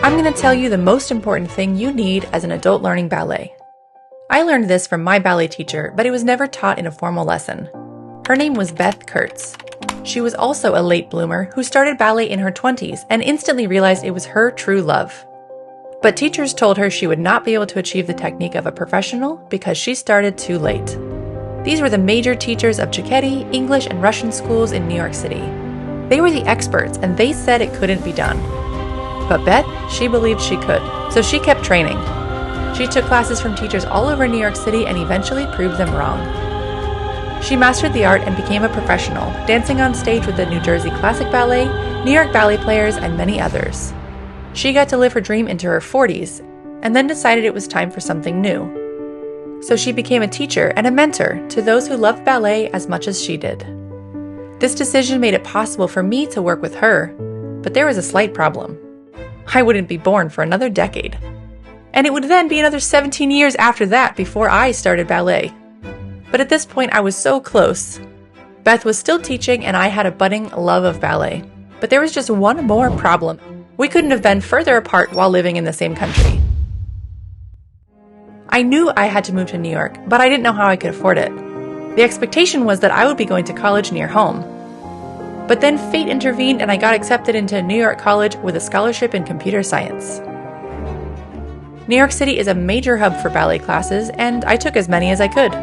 I'm going to tell you the most important thing you need as an adult learning ballet. I learned this from my ballet teacher, but it was never taught in a formal lesson. Her name was Beth Kurtz. She was also a late bloomer who started ballet in her 20s and instantly realized it was her true love. But teachers told her she would not be able to achieve the technique of a professional because she started too late. These were the major teachers of Czechety, English, and Russian schools in New York City. They were the experts, and they said it couldn't be done. But Beth, she believed she could, so she kept training. She took classes from teachers all over New York City and eventually proved them wrong. She mastered the art and became a professional, dancing on stage with the New Jersey Classic Ballet, New York Ballet Players, and many others. She got to live her dream into her 40s, and then decided it was time for something new. So she became a teacher and a mentor to those who loved ballet as much as she did. This decision made it possible for me to work with her, but there was a slight problem. I wouldn't be born for another decade. And it would then be another 17 years after that before I started ballet. But at this point, I was so close. Beth was still teaching and I had a budding love of ballet. But there was just one more problem. We couldn't have been further apart while living in the same country. I knew I had to move to New York, but I didn't know how I could afford it. The expectation was that I would be going to college near home. But then fate intervened and I got accepted into New York College with a scholarship in computer science. New York City is a major hub for ballet classes, and I took as many as I could.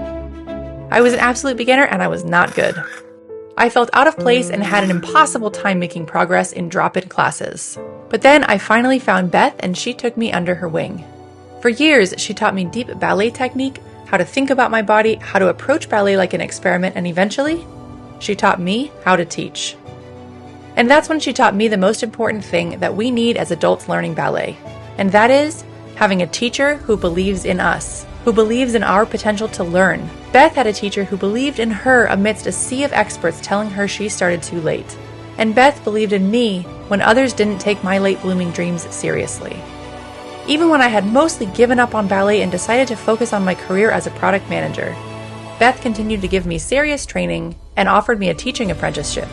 I was an absolute beginner and I was not good. I felt out of place and had an impossible time making progress in drop-in classes. But then I finally found Beth and she took me under her wing. For years, she taught me deep ballet technique, how to think about my body, how to approach ballet like an experiment, and eventually, she taught me how to teach. And that's when she taught me the most important thing that we need as adults learning ballet. And that is having a teacher who believes in us, who believes in our potential to learn. Beth had a teacher who believed in her amidst a sea of experts telling her she started too late. And Beth believed in me when others didn't take my late blooming dreams seriously. Even when I had mostly given up on ballet and decided to focus on my career as a product manager, Beth continued to give me serious training and offered me a teaching apprenticeship.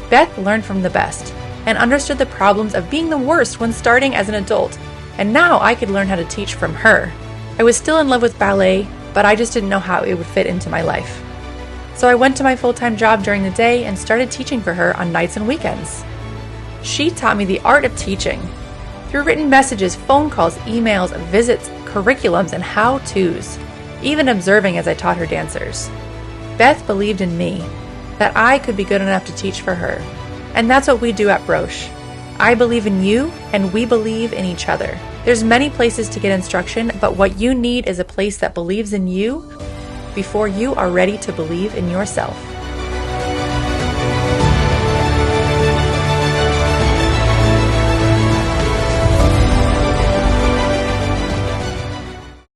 Beth learned from the best and understood the problems of being the worst when starting as an adult, and now I could learn how to teach from her. I was still in love with ballet, but I just didn't know how it would fit into my life. So I went to my full-time job during the day and started teaching for her on nights and weekends. She taught me the art of teaching through written messages, phone calls, emails, visits, curriculums, and how-tos, even observing as I taught her dancers. Beth believed in me, that I could be good enough to teach for her. And that's what we do at Broche. I believe in you, and we believe in each other. There's many places to get instruction, but what you need is a place that believes in you before you are ready to believe in yourself.